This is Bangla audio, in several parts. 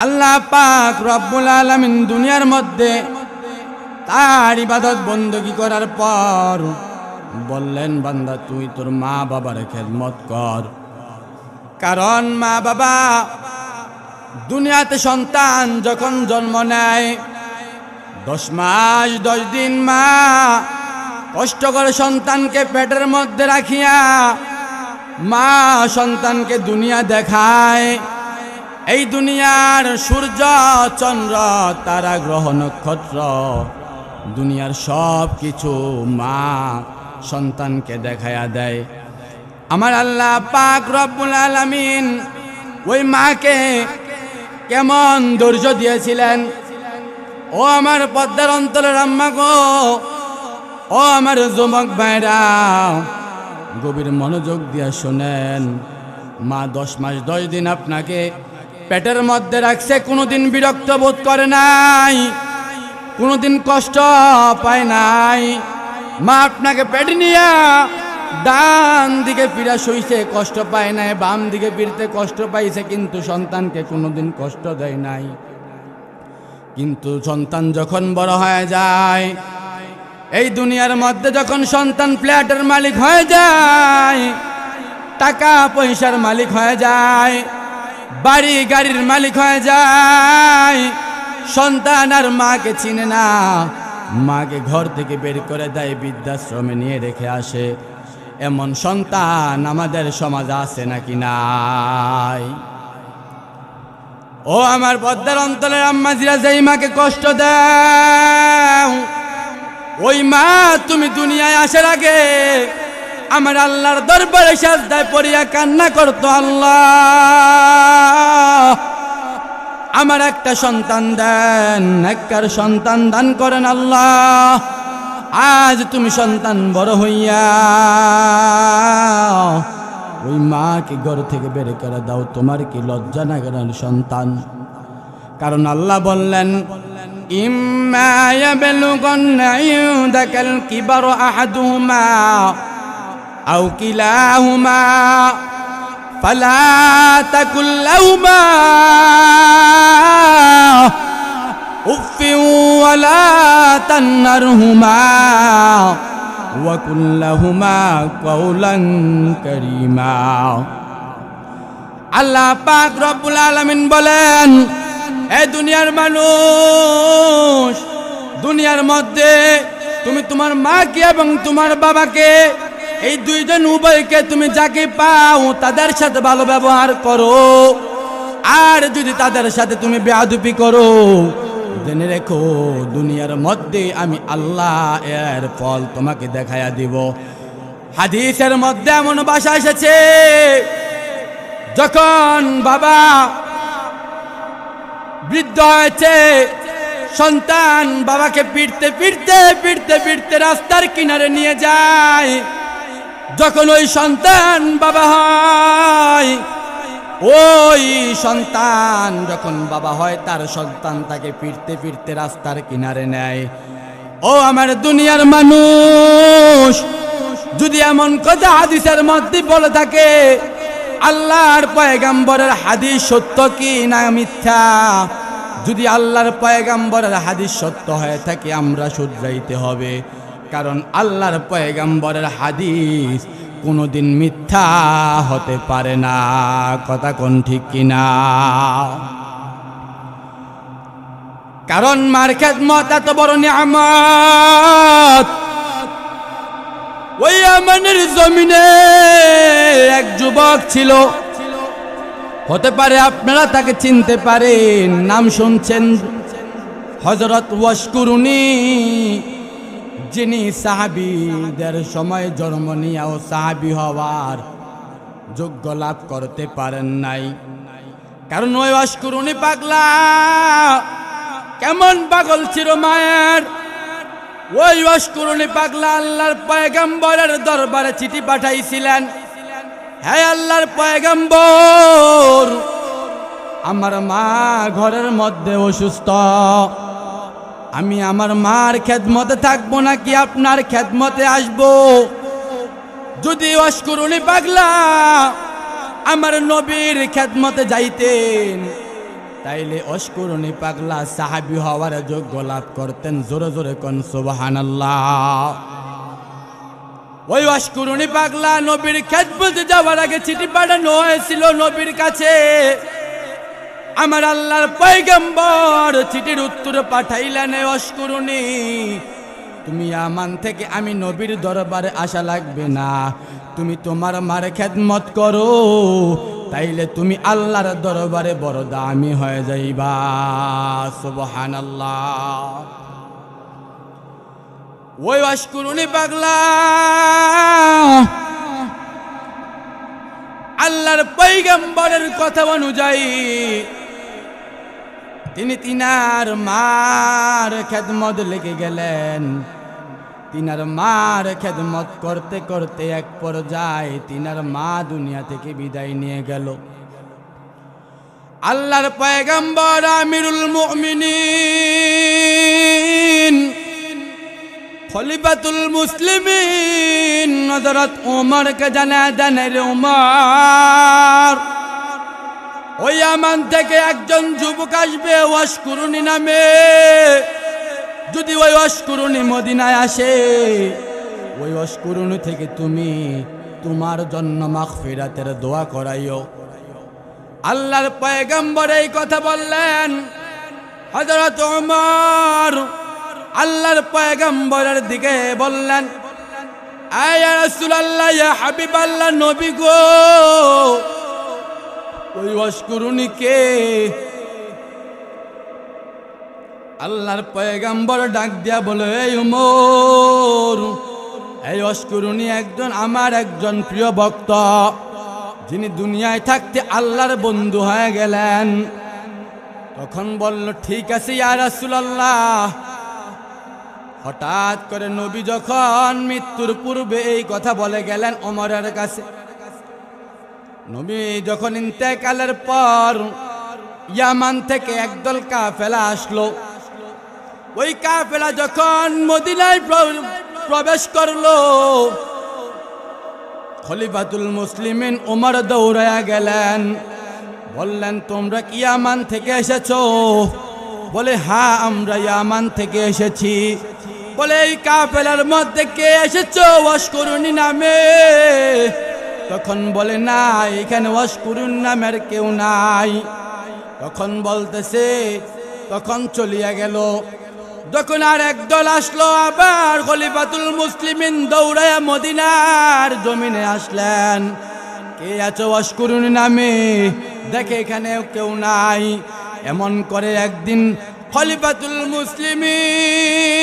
আল্লাহ পাক রব্বুল আলামিন দুনিয়ার মধ্যে তার ইবাদত বندگی করার পর বললেন, বান্দা তুই তোর মা বাবার খেদমত কর। কারণ মা বাবা দুনিয়াতে সন্তান যখন জন্ম নেয় 10 মাস 10 দিন মা কষ্ট করে সন্তানকে পেটের মধ্যে রাখিয়া মা সন্তানকে দুনিয়া দেখায়। এই দুনিয়ার সূর্য চন্দ্র তারা গ্রহ নক্ষত্র দুনিয়ার সব কিছু মা সন্তানকে দেখায়া দেয়। আমার আল্লাহ পাক রব্বুল আলামিন ওই মাকে কেমন ধৈর্য দিয়েছিলেন। ও আমার পদ্মার অন্তরের আম্মা গো, ও আমার যুবক ভাইরা, গভীর মনোযোগ দিয়ে শোনেন। মা 10 মাস 10 দিন আপনাকে পেটের মধ্যে রাখছে, কোনোদিন বিরক্ত বোধ করে নাই, কোনোদিন কষ্ট পায় নাই। মা আপনাকে পেটে নিয়ে ডান দিকে ফিরা শুইছে, কষ্ট পায় নাই, বাম দিকে ফিরতে কষ্ট পাইছে, কিন্তু সন্তানকে কোনোদিন কষ্ট দেয় নাই। কিন্তু সন্তান যখন বড় হয়ে যায়, এই দুনিয়ার মধ্যে যখন সন্তান ফ্ল্যাটের মালিক হয়ে যায়, টাকা পয়সার মালিক হয়ে যায়, বাড়ি গাড়ির মালিক হয়ে যায়, সন্তান আর মাকে চিনে না, মাকে ঘর থেকে বের করে দেয়, বৃদ্ধাশ্রমে নিয়ে রেখে আসে। এমন সন্তান আমাদের সমাজে আছে নাকি নাই? ও আমার পদ্মার অন্তরের আম্মাজিরা, যেই মাকে কষ্ট দাও, ওই মা তুমি দুনিয়ায় আসার আগে আমার আল্লাহর দরবারে সাজদায় পড়িয়া কান্না করতো, আল্লাহ আমার একটা সন্তান দেন, একটার সন্তান দান করেন আল্লাহ। আজ তুমি সন্তান বড় হইয়া ওই মাকে ঘর থেকে বের করে দাও, তোমার কি লজ্জা না করেন সন্তান? কারণ আল্লাহ বললেন, ইম্মা ইয়াবলুগান্না ইনদাকাল কিবারু আহাদুহুমা আও কিলাহুমা ফালা তাকুল লাহুমা উফিন ওয়ালা তানহারহুমা ওয়া কুল লাহুমা কাওলান কারীমা। আল্লাহ পাক রব্বুল আলামিন বলেন, এ দুনিয়ার মানুষ, দুনিয়ার মধ্যে তুমি তোমার মাকে এবং তোমার বাবাকে, এই দুইজন উভয়কে তুমি যাকে পাও তাদের সাথে ভালো ব্যবহার করো। আর যদি তাদের সাথে তুমি বেয়াদবি করো, জেনে রেখো দুনিয়ার মধ্যে আমি আল্লাহ এর ফল তোমাকে দেখায়া দিব। হাদিসের মধ্যে এমন ভাষা এসেছে, যখন বাবা বৃদ্ধ হয়েছে, সন্তান বাবাকে পিটতে পিটতে পিটতে পিটতে রাস্তার কিনারে নিয়ে যায়। যখন ওই সন্তান বাবা হয়, ওই সন্তান যখন বাবা হয়, তার সন্তান তাকে পিটতে পিটতে রাস্তার কিনারে নেয়। ও আমার দুনিয়ার মানুষ, যদি এমন কথা হাদিসের মধ্যে বলে থাকে, আল্লাহর পয়গম্বরের হাদিস সত্য কি না মিথ্যা? যদি আল্লাহর পয়গম্বরের হাদিস সত্য হয়ে থাকে, আমরা শুধরাইতে হবে। কারণ আল্লাহর পয়গম্বরের হাদিস কোনোদিন মিথ্যা হতে পারে না। কথা কোন ঠিক কিনা? কারণ মার খেদমত এত বড় নিয়ামত। ওই আমানের জমিনে এক যুবক ছিল, হতে পারে আপনারা তাকে চিনতে পারেন, নাম শুনছেন, হযরত ওয়াশকুরুনি, যিনি সাহাবীদের সময় জন্ম নিয়েও সাহাবী হওয়ার যোগ্য লাভ করতে পারেন নাই। কারণ ওই ওয়াশকুরুনি পাগলা, কেমন পাগল ছিল মায়ের। ওই ওয়াশকুরুনি পাগলা আল্লাহর পয়গম্বরের দরবারে চিঠি পাঠাইছিলেন, হে আল্লাহর পয়গম্বর, আমার মা ঘরের মধ্যে অসুস্থ, আমি আমার মার খেদমতে থাকবো নাকি আপনার খেদমতে আসবো? যদি ওয়াশকুরুনি পাগলা আমার নবীর খেদমতে যাইতেন, তাইলে অস্কুরুনি পাগলা সাহাবী হওয়ার যোগ্য লাভ করতেন। জোরে জোরে কোন সুবহানাল্লাহ। ওই অস্কুরুনি পাগলা নবীর খেদমতে যাওয়ার আগে চিঠি পাঠানো হয়েছিল নবীর কাছে। আমার আল্লাহর পয়গম্বর চিঠির উত্তর পাঠাইলেন, অস্কুরুনি তুমি ইয়ামান থেকে আমি নবীর দরবারে আসা লাগবে না, তুমি তোমার মার খেদমত করো, তাইলে তুমি আল্লাহর দরবারে বড় দামি হয়ে যাইবা। সুবহানাল্লাহ। ওই অস্কুরুনি পাগলা আল্লাহর পয়গম্বরের কথা অনুযায়ী তিনি তিনার মার খেদমত লেগে গেলেন। তিনার মার খেদমত করতে করতে এক পর্যায়ে তিনার মা দুনিয়া থেকে বিদায় নিয়ে গেল। আল্লাহর পয়গম্বর আমিরুল মুমিনিন খলিফাতুল মুসলিমিন হযরত ওমরকে জানা দেন, রে ওমর, ওই ইয়ামান থেকে একজন যুবক আসবে অস্কুরুনি নামে। যদি ওই অস্কুরুনি মদিনায় আসে, ওই অস্কুরুনি থেকে তুমি তোমার জন্য মাগফিরাতের দোয়া করাইও। আল্লাহর পয়গম্বর এই কথা বললেন। হযরত ওমর আল্লাহর পয়গম্বরের দিকে বললেন, আয়া রাসূলুল্লাহ, ইয়া হাবিবাল্লাহ, নবী গো, ওই অস্কুরুনি কে? আল্লাহর পয়গম্বর ডাক দিয়া বলে, এই ওমর, এই অস্কুরুনি আমার একজন প্রিয় ভক্ত, যিনি দুনিয়ায় থাকতে আল্লাহর বন্ধু হয়ে গেলেন। তখন বলল, ঠিক আছে ইয়া রাসূলুল্লাহ। হঠাৎ করে নবী যখন মৃত্যুর পূর্বে এই কথা বলে গেলেন ওমরের কাছে, নবী যখন ইন্তেকালের পর ইয়ামান থেকে একদল কাফেলা আসলো। ওই কাফেলা যখন মদিনায় প্রবেশ করলো, খলিফাতুল মুসলিমিন ওমর দৌড়ায়া গেলেন, বললেন, তোমরা কি ইয়ামান থেকে এসেছো? বলে, হ্যাঁ, আমরা ইয়ামান থেকে এসেছি। বলে, এই কাফেলার মধ্যে কে এসেছো অস্কুরুনি নামে? তখন বলে, না, এখানে অস্কুরুনি নামের কেউ নাই। তখন বলতেছে, তখন চলিয়া গেল। যখন আর একদল আসলো, আবার খলিফাতুল মুসলিমিন দৌড়ায়া মদিনার জমিনে আসলেন। কে আছো অস্কুরুনি নামে? দেখে এখানে কেউ নাই। এমন করে একদিন খলিফাতুল মুসলিমিন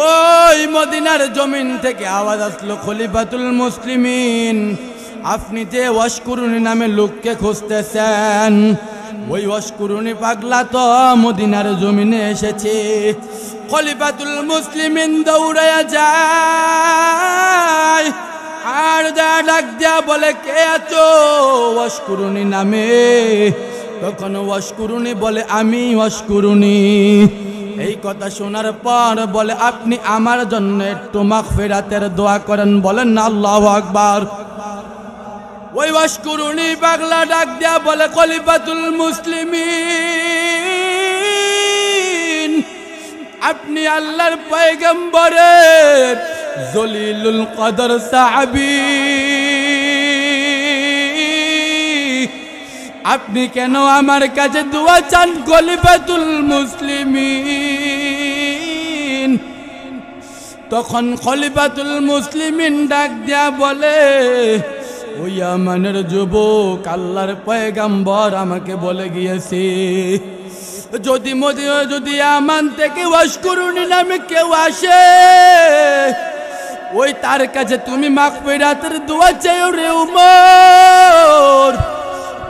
ওই মদিনার জমিন থেকে আওয়াজ আসলো, খলিফাতুল মুসলিমিন, আপনি যে অস্কুরুনি নামে লোককে খুঁজতেছেন, ওই অস্কুরুনি পাগলা তো মদিনার জমিনে এসেছে। খলিফাতুল মুসলিমিন দৌড়ায়া যায়, আর যা ডাক দিয়া বলে, কে আছো অস্কুরুনি নামে? তখন অস্কুরুনি বলে, আমি অস্কুরুনি। এই কথা শোনার পর বলে, আপনি আমার জন্য একটু মাগফিরাতের দোয়া করেন। বলেন না আল্লাহু আকবার। ওই অস্কুরুনি পাগলা ডাক দিয়া বলে, খলিফাতুল মুসলিমিন, আপনি আল্লাহর পয়গম্বরের জলিলুল কদর সাহাবী, আপনি কেন আমার কাছে দোয়া চান? খলিফাতুল মুসলিমিন। তখন খলিফাতুল মুসলিমিন ডাক দিয়া বলে, ওই ইয়ামানের যুবক আল্লাহর পয়গম্বর আমাকে বলে গিয়েছে, যদি ইয়ামান থেকে অস্কুরুনি নামে কেউ আসে, ওই তার কাছে তুমি মাগফিরাতের দোয়া চাইও রে ওমর।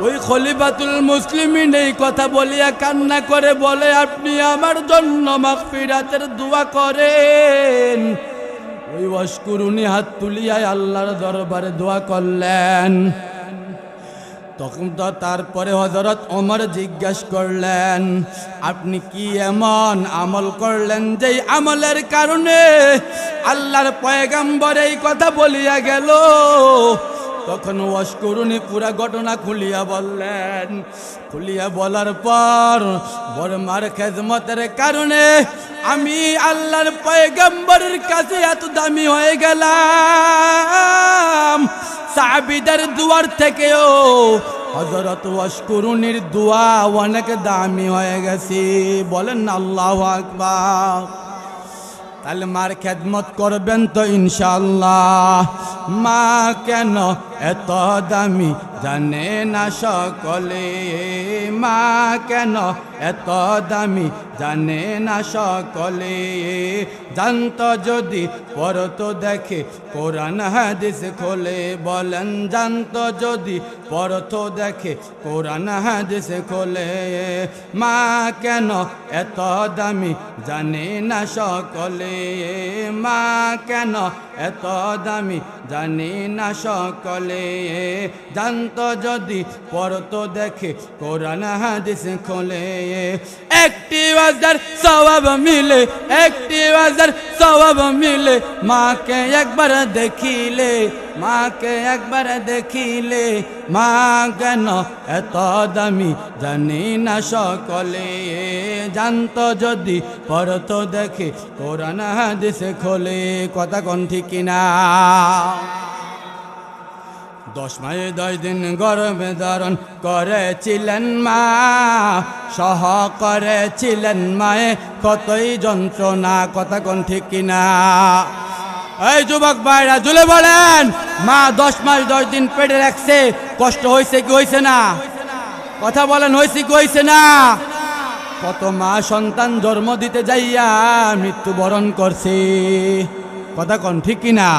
ওই খলিফাতুল মুসলিমিন এই কথা বলিয়া কান্না করে বলে, আপনি আমার জন্য মাগফিরাতের দোয়া করেন। ওই অস্কুরুনি হাত তুলিয়া আল্লাহর দরবারে দোয়া করলেন। তখন তো তারপরে হযরত ওমর জিজ্ঞাসা করলেন, আপনি কি এমন আমল করলেন যেই আমলের কারণে আল্লাহর পয়গম্বর এই কথা বলিয়া গেল? তখন ওয়াশকুরুনি পুরা ঘটনা খুলিয়া বললেন। খুলিয়া বলার পর বড় মার খেদমতের কারণে আমি আল্লাহর পয়গম্বরের কাছে এত দামি হয়ে গেলাম, সাহাবীদের দুয়ার থেকেও হযরত ওয়াশকুরুনির দোয়া অনেক দামি হয়ে গেছে। বলেন না আল্লাহু আকবার। তাহলে মার খেদমত করবেন তো ইনশাআল্লাহ। মা কেন এত দামি জানে না সকলে, মা কেন এত দামি জানে না সকলে। জানতো যদি পড়তো দেখে কোরআন হাদিস খোলে। বলেন জানতো যদি পড়তো দেখে কোরআন হাদিস খোলে। মা কেন এত দামি জানে না সকলে, মা কেন এত দামি জানি না সকলে। জানতো যদি পড়তো দেখে কোরআন হাদিস খোলে। একটি ওয়াজার সওয়াব মিলে, একটি ওয়াজার সওয়াব মিলে। মাকে একবার দেখিলে, মাকে একবার দেখিলে। মা কেন এত দামি জানি না সকলে। জানতো যদি পড়তো দেখে কোরআন হাদিস খোলে। কথা কোন ঠিক কিনা? 10 মাস 10 দিন গর্ভে ধারণ করেছিলেন মা, সহ করেছিলেন মায়ে কতই যন্ত্রণা। কথা কোন ঠিক কিনা? এই যুবক ভাইরা জুলে বলেন, মা 10 মাস 10 দিন পেটে রাখছে, কষ্ট হয়েছে কি হয়েছে না? কথা বলেন, হয়েছে কি হয়েছে না? কত মা সন্তান জন্ম দিতে যাইয়া মৃত্যুবরণ করছে। কথা কোন ঠিক কিনা?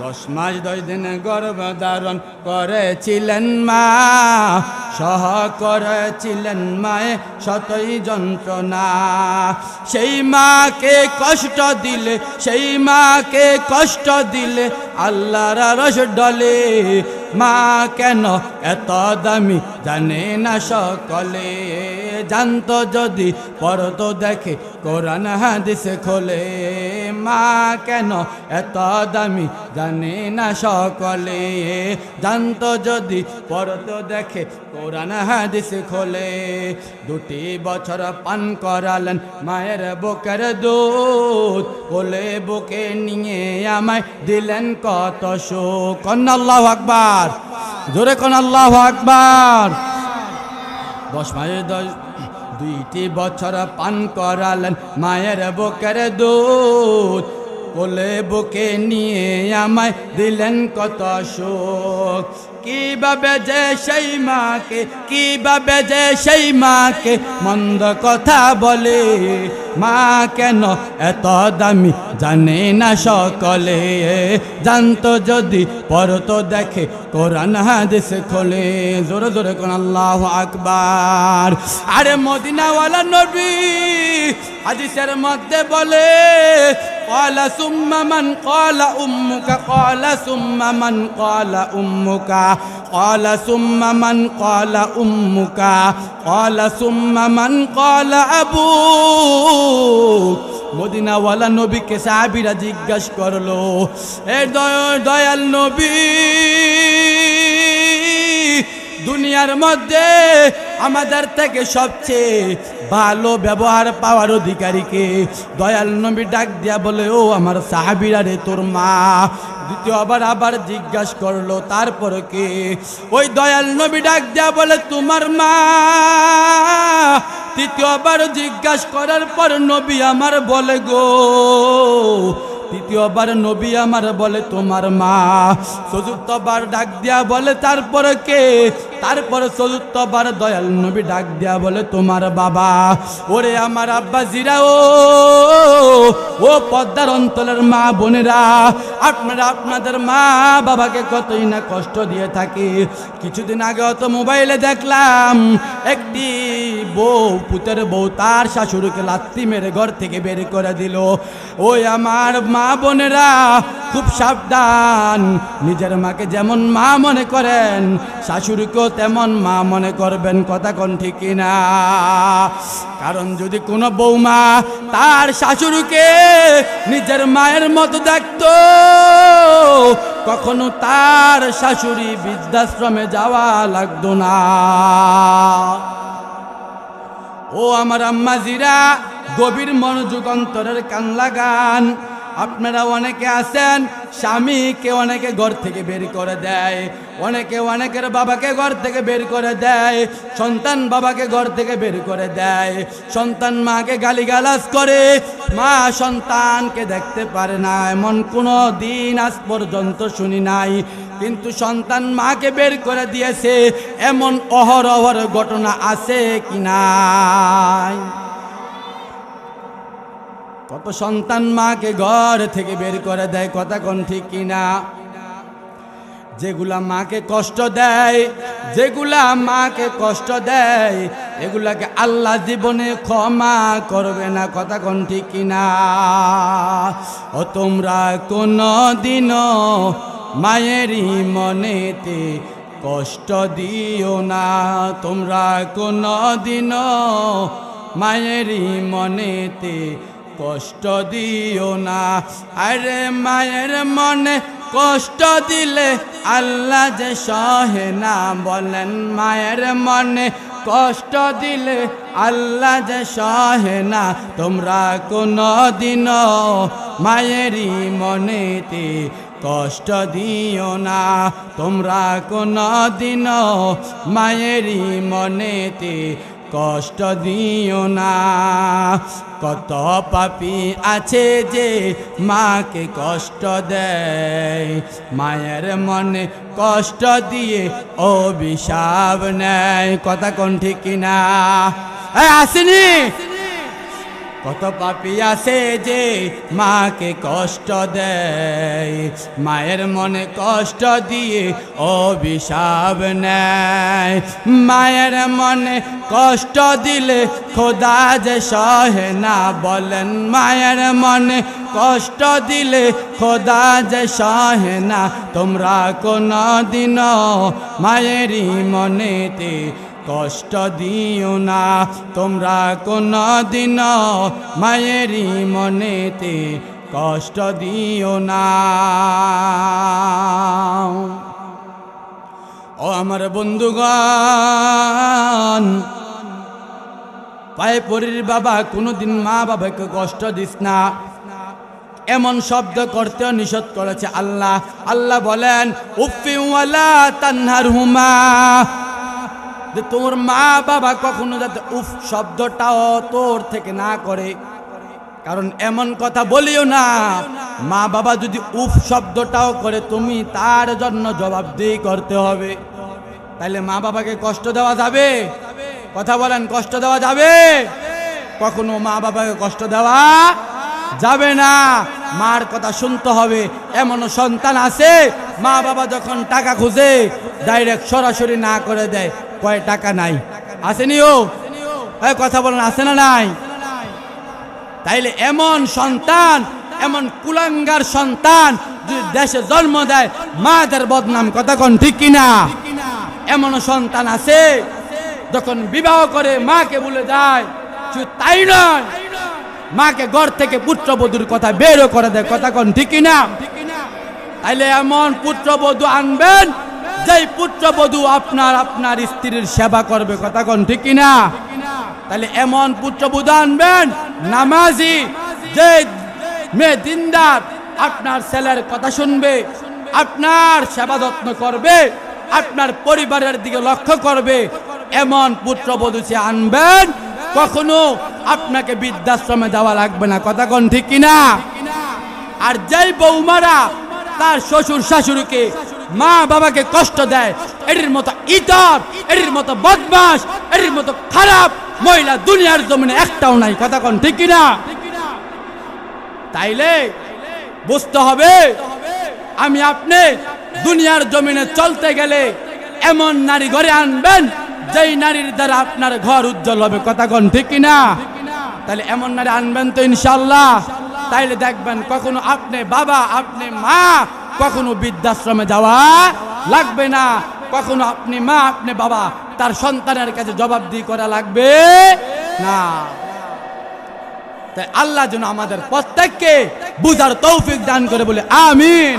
10 মাস 10 দিন গর্ভধারণ করেছিলেন মা, সহ করেছিলেন মায়ে শতই যন্ত্রণা। সেই মাকে কষ্ট দিলে, সেই মাকে কষ্ট দিলে আল্লাহর আরশ ডলে। মা কেন এত দামি জানে না সকলে। জানতো যদি পড়তো দেখে কোরআন হাদিস খোলে। মা কেন এত দামি জানে না সকলে। জানতো যদি পড়তো দেখে কোরআন হাদিস খোলে। 2 বছর পান করালেন মায়ের বুকের দুধ, কোলে বুকে নিয়ে আমায় দিলেন কত সুখ। আল্লাহু আকবার, জোরে কোন আল্লাহু আকবার। 10 মাস 2 বছর পান করালেন মায়ের বুকের দুধ, কোলে বুকে নিয়ে আমায় দিলেন কত সুখ। কিভাবে যে সেই মাকে, কিভাবে যে সেই মাকে মন্দ কথা বলে। মা কেন এত দামি জানে না সকলে। জানতো যদি পড়তো দেখে কোরআন হাদিস খোলে। জোরে জোরে কোন আল্লাহু আকবার। আরে মদিনাওয়ালা নবী হাদিসের মধ্যে বলে, ক্বালা সুম্মা মান ক্বালা উম্মুকা, ক্বালা সুম্মা মান ক্বালা উম্মুকা, ক্বালা সুম্মা মান ক্বালা উম্মুকা, ক্বালা সুম্মা মান ক্বালা আবুক। মদিনাওয়ালা নবীকে সাহাবীরা জিজ্ঞাসা করলো, এ দয়াল নবী, দুনিয়ার মধ্যে আমাদের থেকে সবচেয়ে ভালো ব্যবহার পাওয়ার অধিকারীকে? দয়াল নবী ডাক দিয়া বলে, ও আমার সাহাবীরা রে, তোর মা। দ্বিতীয়বার আবার জিজ্ঞাসা করলো, তারপর কে? ওই দয়াল নবী ডাক দিয়া বলে, তোমার মা। তৃতীয়বার জিজ্ঞাসা করার পর নবী আমার বলে গো, তৃতীয়বার নবী আমার বলে তোমার মা। চতুর্থবার ডাক দিয়া বলে, তারপরে কে? তারপরে চতুর্থবার দয়াল নবী ডাক দিয়া বলে, তোমার বাবা। ওরে আমার আব্বা জিরা, ও পদ্মার অঞ্চলের মা বোনেরা, আপনারা আপনাদের মা বাবাকে কতই না কষ্ট দিয়ে থাকে। কিছুদিন আগে তো মোবাইলে দেখলাম একটি বউ, পুতের বউ তার শাশুড়িকে লাত্তি মেরে ঘর থেকে বের করে দিল। ওই আমার মা বোনেরা খুব সাবধান, নিজের মাকে যেমন মা মনে করেন শাশুড়িকেও তেমন মা মনে করবেন। কথা কোন ঠিক কিনা? কারণ যদি কোনো বৌমা তার শাশুড়িকে নিজের মায়ের মতো দেখতো, কখনো তার শাশুড়ি বৃদ্ধাশ্রমে যাওয়া লাগতো না। ও আমার আম্মাজিরা, গভীর মনোযোগ অন্তরের কান লাগান। আপনারা অনেকে আছেন, স্বামীকে অনেকে ঘর থেকে বের করে দেয়, অনেকে অনেকের বাবাকে ঘর থেকে বের করে দেয়, সন্তান বাবাকে ঘর থেকে বের করে দেয়, সন্তান মাকে গালিগালাজ করে, মা সন্তানকে দেখতে পারে না, এমন কোনো দিন আজ পর্যন্ত শুনি নাই। কিন্তু সন্তান মাকে বের করে দিয়েছে, এমন অহরহর ঘটনা আছে কি নাই? কত সন্তান মাকে ঘর থেকে বের করে দেয়, কথা কোন ঠিক কিনা? যেগুলা মাকে কষ্ট দেয়, যেগুলা মাকে কষ্ট দেয়, এগুলাকে আল্লাহ জীবনে ক্ষমা করবে না, কথা কোন ঠিক কিনা? ও তোমরা কোনো দিনও মায়েরই মনেতে কষ্ট দিও না, তোমরা কোনো দিনও মায়েরই মনেতে কষ্ট দিও না। আরে মায়ের মনে কষ্ট দিলে আল্লাহ যে সহে না, বলেন মায়ের মনে কষ্ট দিলে আল্লাহ যে সহে না। তোমরা কোনো দিনও মায়েরই মনেতে কষ্ট দিও না, তোমরা কোনো দিনও মায়েরই মনেতে কষ্ট দিও না। কত পাপী আছে যে মাকে কষ্ট দেয়, মায়ের মনে কষ্ট দিয়ে অভিশাপ নেয়, কথা কোন ঠিক কিনা? আসেনি? কত পাপী আছে যে মাকে কষ্ট দেয়, মায়ের মনে কষ্ট দিয়ে অভিশাপ নেয়। মায়ের মনে কষ্ট দিলে খোদা যে সহে না, বলেন মায়ের মনে কষ্ট দিলে খোদা যে সহে না। তোমরা কোনো দিনও মায়েরই মনেতে কষ্ট দিও না, তোমরা কোনো দিনও মায়েরই মনেতে কষ্ট দিও না। ও আমার বন্ধুগণ, পায়ে পরির বাবা, কোনোদিন মা বাবাকে কষ্ট দিস না, এমন শব্দ করতেও নিষেধ করেছে আল্লাহ। আল্লাহ বলেন উফি ওয়ালা তানহারহুমা, যে তোর মা বাবা কখনো যাতে উফ শব্দটাও তোর থেকে না করে। কারণ এমন কথা বলিও না, মা বাবা যদি উফ শব্দটাও করে তুমি তার জন্য জবাবদিহি করতে হবে। তাইলে মা বাবাকে কষ্ট দেওয়া যাবে? কথা বলেন, কষ্ট দেওয়া যাবে? কখনো মা বাবাকে কষ্ট দেওয়া যাবে না, মার কথা শুনতে হবে। এমন সন্তান আছে, মা বাবা যখন টাকা খুঁজে ডাইরেক্ট সরাসরি না করে দেয়, কয় টাকা নাই। আসেনি? ও কথা বলেন, আছে না নাই? তাইলে এমন সন্তান, এমন কুলাঙ্গার সন্তান যদি দেশে জন্ম দেয়, মাদের বদনাম, কথা কোন ঠিক কিনা? এমন সন্তান আছে যখন বিবাহ করে মাকে ভুলে যায়, শুধু তাই নয়, মাকে ঘর থেকে পুত্রবধূর কথা বেরও করে দেয়, কথা কোন ঠিক কিনা? তাইলে এমন পুত্রবধূ আনবেন যেই পুত্রবধূ আপনার স্ত্রীর সেবা করবে, কথা কোন ঠিক কিনা? তাহলে এমন পুত্রবধূ আনবেন নামাজি, যে মেয়ে দিনদার, আপনার ছেলের কথা শুনবে, আপনার সেবা যত্ন করবে, আপনার পরিবারের দিকে লক্ষ্য করবে, এমন পুত্রবধূ সে আনবেন, কখনো আপনাকে বৃদ্ধাশ্রমে যাওয়া লাগবে না, কথা কোন ঠিক কিনা? আর যেই বৌমারা তার শ্বশুর শাশুড়িকে, মা বাবাকে কষ্ট দেয়, এটির মতো ইতর, এটির মতো বদমাশ, এটির মতো খারাপ মহিলা দুনিয়ার জমিনে একটাও নাই, কথা কোন ঠিক কিনা? তাইলে বুঝতে হবে, আমি আপনি দুনিয়ার জমিনে চলতে গেলে এমন নারী ঘরে আনবেন যেই নারীর দ্বারা আপনার ঘর উজ্জ্বল হবে, কথা কোন ঠিক কিনা? তাহলে এমন নারী আনবেন তো ইনশাআল্লাহ। তাইলে দেখবেন কখনো আপনি বাবা, আপনি মা, কখনো বৃদ্ধাশ্রমে যাওয়া লাগবে না, কখনো আপনি মা, আপনি বাবা তার সন্তানের কাছে জবাবদিহি করা লাগবে না। তাই আল্লাহ যেন আমাদের প্রত্যেককে বুঝার তৌফিক দান করে বলে আমিন।